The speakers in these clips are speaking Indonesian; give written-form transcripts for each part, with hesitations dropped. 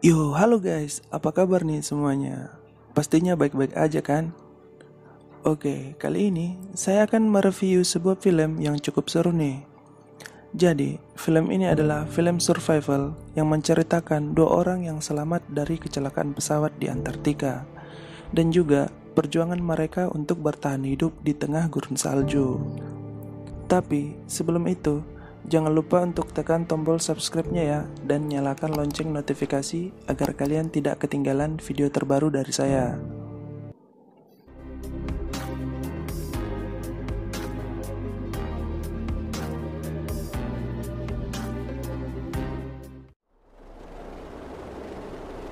Yo, halo guys, apa kabar nih semuanya? Pastinya baik-baik aja kan? Oke, kali ini saya akan mereview sebuah film yang cukup seru nih. Jadi, film ini adalah film survival yang menceritakan dua orang yang selamat dari kecelakaan pesawat di Antartika dan juga perjuangan mereka untuk bertahan hidup di tengah gurun salju. Tapi, sebelum itu, jangan lupa untuk tekan tombol subscribe-nya ya dan nyalakan lonceng notifikasi agar kalian tidak ketinggalan video terbaru dari saya.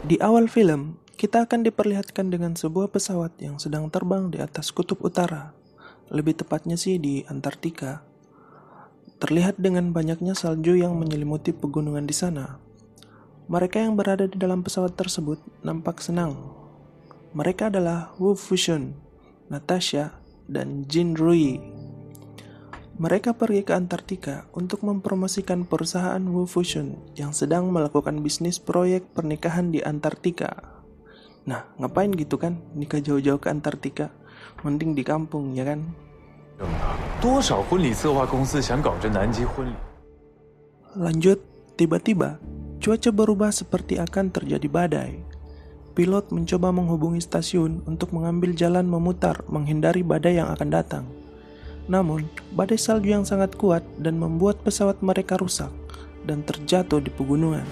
Di awal film, kita akan diperlihatkan dengan sebuah pesawat yang sedang terbang di atas kutub utara. Lebih tepatnya sih di Antartika. Terlihat dengan banyaknya salju yang menyelimuti pegunungan di sana. Mereka yang berada di dalam pesawat tersebut nampak senang. Mereka adalah Wu Fushun, Natasha, dan Jin Rui. Mereka pergi ke Antartika untuk mempromosikan perusahaan Wu Fushun yang sedang melakukan bisnis proyek pernikahan di Antartika. Nah, ngapain gitu kan nikah jauh-jauh ke Antartika? Mending di kampung, ya kan? 多少婚礼策划公司想搞这南极婚礼？ Lanjut, tiba-tiba cuaca berubah seperti akan terjadi badai. Pilot mencoba menghubungi stasiun untuk mengambil jalan memutar menghindari badai yang akan datang. Namun, badai salju yang sangat kuat dan membuat pesawat mereka rusak dan terjatuh di pegunungan.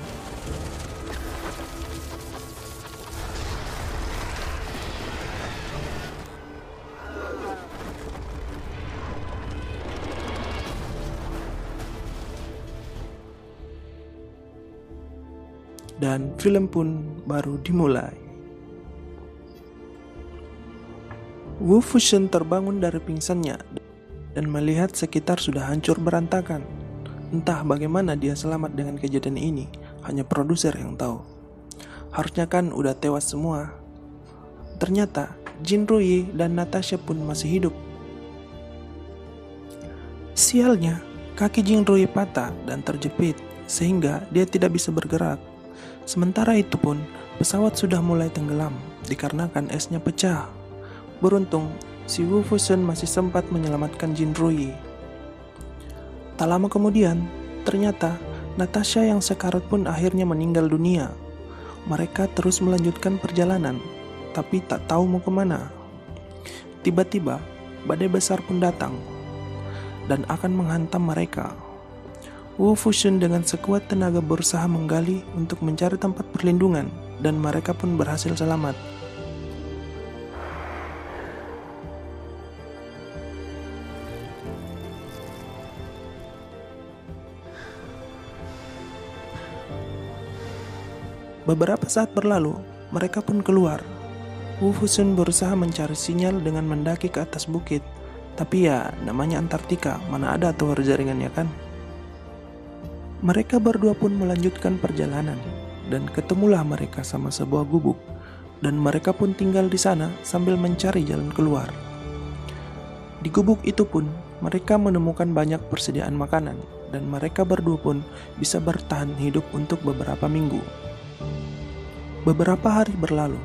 Dan film pun baru dimulai. Wu Fushun terbangun dari pingsannya dan melihat sekitar sudah hancur berantakan. Entah bagaimana dia selamat dengan kejadian ini, hanya produser yang tahu. Harusnya kan udah tewas semua. Ternyata Jin Rui dan Natasha pun masih hidup. Sialnya, kaki Jin Rui patah dan terjepit sehingga dia tidak bisa bergerak. Sementara itu pun, pesawat sudah mulai tenggelam dikarenakan esnya pecah. Beruntung, si Wu Fushun masih sempat menyelamatkan Jin Rui. Tak lama kemudian, ternyata Natasha yang sekarat pun akhirnya meninggal dunia. Mereka terus melanjutkan perjalanan, tapi tak tahu mau kemana. Tiba-tiba, badai besar pun datang dan akan menghantam mereka. Wu Fushun dengan sekuat tenaga berusaha menggali untuk mencari tempat perlindungan dan mereka pun berhasil selamat. Beberapa saat berlalu, mereka pun keluar. Wu Fushun berusaha mencari sinyal dengan mendaki ke atas bukit. Tapi ya, namanya Antartika, mana ada tower jaringannya kan? Mereka berdua pun melanjutkan perjalanan dan ketemulah mereka sama sebuah gubuk dan mereka pun tinggal di sana sambil mencari jalan keluar. Di gubuk itu pun mereka menemukan banyak persediaan makanan dan mereka berdua pun bisa bertahan hidup untuk beberapa minggu. Beberapa hari berlalu,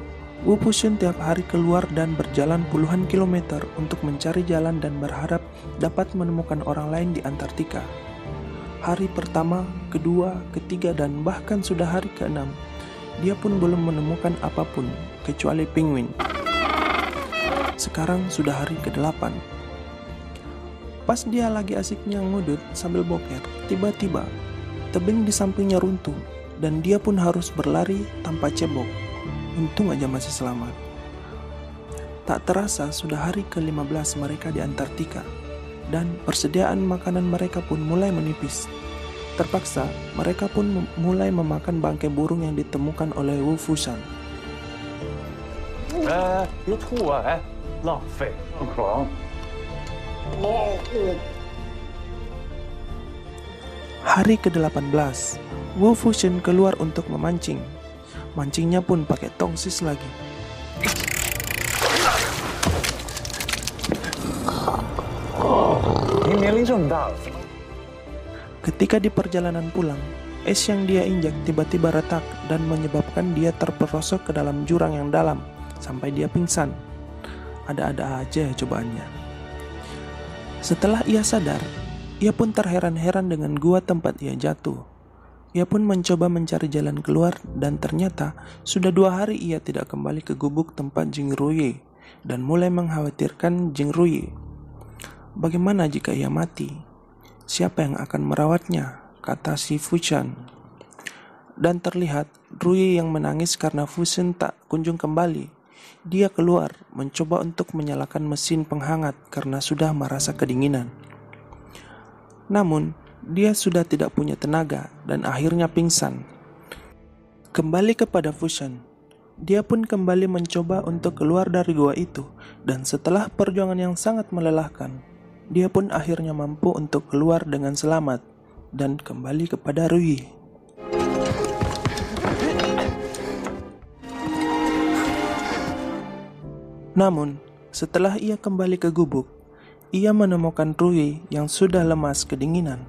Wu Fushun tiap hari keluar dan berjalan puluhan kilometer untuk mencari jalan dan berharap dapat menemukan orang lain di Antartika. Hari pertama, kedua, ketiga, dan bahkan sudah hari ke-6, dia pun belum menemukan apapun kecuali penguin. Sekarang sudah hari ke-8. Pas dia lagi asiknya ngudut sambil boker, tiba-tiba tebing di sampingnya runtuh dan dia pun harus berlari tanpa cebok. Untung aja masih selamat. Tak terasa sudah hari ke-15 mereka di Antartika. Dan persediaan makanan mereka pun mulai menipis. Terpaksa, mereka pun mulai memakan bangkai burung yang ditemukan oleh Wu Fushun. 别吐啊！浪费，不可能。Hari ke-18, Wu Fushun keluar untuk memancing. Mancingnya pun pakai tongsis lagi. Ketika di perjalanan pulang, Es yang dia injak tiba-tiba retak dan menyebabkan dia terperosok ke dalam jurang yang dalam sampai dia pingsan. Ada-ada aja cobaannya. Setelah ia sadar, ia pun terheran-heran dengan gua tempat ia jatuh. Ia pun mencoba mencari jalan keluar dan ternyata sudah 2 hari ia tidak kembali ke gubuk tempat Jing Ruye dan mulai mengkhawatirkan Jing Ruye. Bagaimana jika ia mati? Siapa yang akan merawatnya? Kata si Fushan. Dan terlihat Ruye yang menangis karena Fushan tak kunjung kembali. Dia keluar mencoba untuk menyalakan mesin penghangat karena sudah merasa kedinginan. Namun, dia sudah tidak punya tenaga dan akhirnya pingsan. Kembali kepada Fushan, dia pun kembali mencoba untuk keluar dari gua itu dan setelah perjuangan yang sangat melelahkan, dia pun akhirnya mampu untuk keluar dengan selamat dan kembali kepada Ruye. Namun, setelah ia kembali ke gubuk, ia menemukan Ruye yang sudah lemas kedinginan.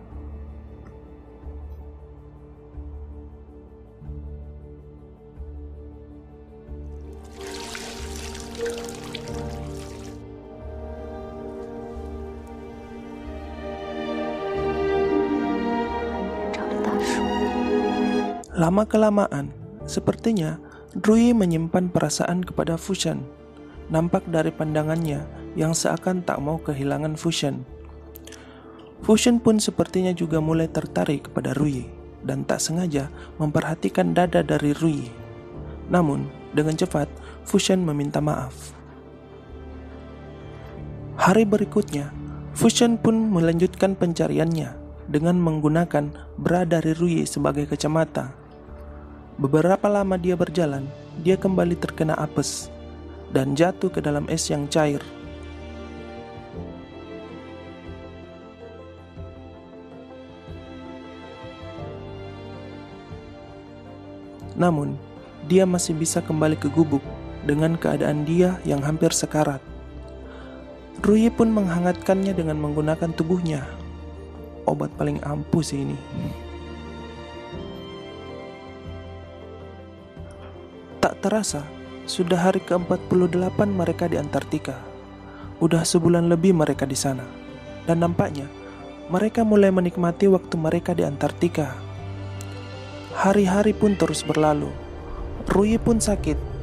Lama-kelamaan, sepertinya Ruye menyimpan perasaan kepada Fushan. Nampak dari pandangannya yang seakan tak mau kehilangan Fushan. Fushan pun sepertinya juga mulai tertarik kepada Ruye dan tak sengaja memperhatikan dada dari Ruye. Namun, dengan cepat Fushan meminta maaf. Hari berikutnya, Fushan pun melanjutkan pencariannya dengan menggunakan bra dari Ruye sebagai kacamata. Beberapa lama dia berjalan, dia kembali terkena apes dan jatuh ke dalam es yang cair. Namun, dia masih bisa kembali ke gubuk dengan keadaan dia yang hampir sekarat. Ruye pun menghangatkannya dengan menggunakan tubuhnya. Obat paling ampuh sih ini. Tak terasa, sudah hari ke-48 mereka di Antartika. Udah sebulan lebih mereka di sana. Dan nampaknya, mereka mulai menikmati waktu mereka di Antartika. Hari-hari pun terus berlalu. Ruye pun sakit.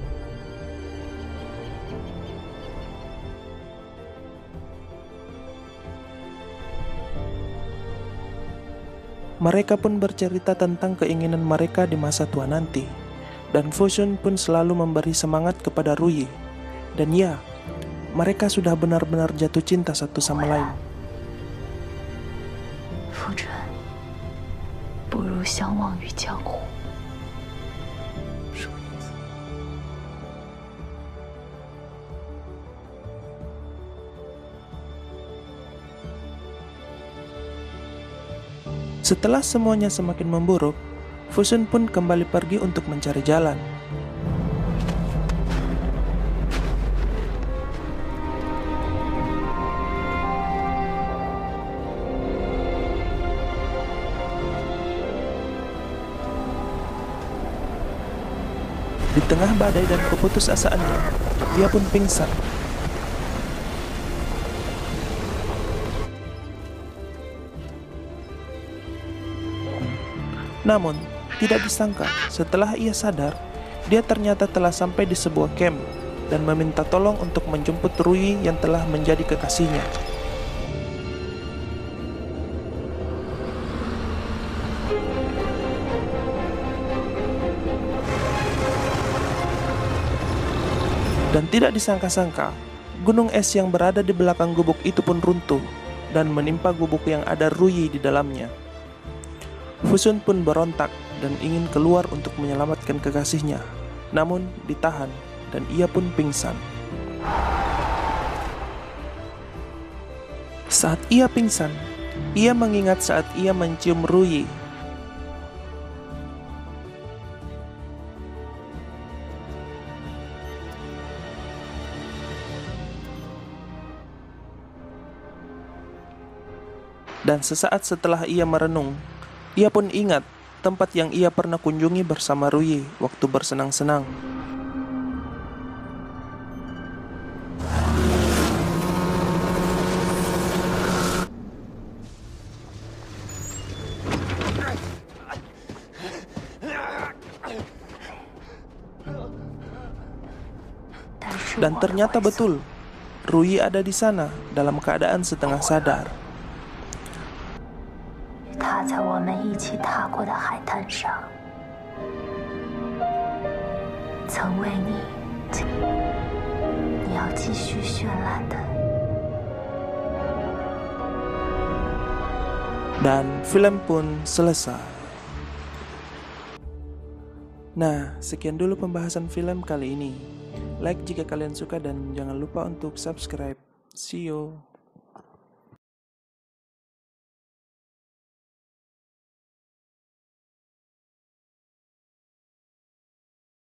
Mereka pun bercerita tentang keinginan mereka di masa tua nanti. Dan Fushan pun selalu memberi semangat kepada Ruye. Dan ya, mereka sudah benar-benar jatuh cinta satu sama lain. Fushan, 不如相忘于江湖。 Setelah semuanya semakin memburuk, Fushan pun kembali pergi untuk mencari jalan. Di tengah badai dan keputusasaannya, dia pun pingsan. Namun, tidak disangka setelah ia sadar, dia ternyata telah sampai di sebuah camp dan meminta tolong untuk menjemput Ruye yang telah menjadi kekasihnya. Dan tidak disangka-sangka, gunung es yang berada di belakang gubuk itu pun runtuh dan menimpa gubuk yang ada Ruye di dalamnya. Fushan pun berontak dan ingin keluar untuk menyelamatkan kekasihnya, namun ditahan dan ia pun pingsan. Saat ia pingsan, ia mengingat saat ia mencium Ruye. Dan sesaat setelah ia merenung, ia pun ingat tempat yang ia pernah kunjungi bersama Ruyi waktu bersenang-senang. Dan ternyata betul, Ruyi ada di sana dalam keadaan setengah sadar. 踏在我们一起踏过的海滩上，曾为你要继续绚烂的。 Dan film pun selesai. Nah, sekian dulu pembahasan film kali ini. Like jika kalian suka dan jangan lupa untuk subscribe. See you.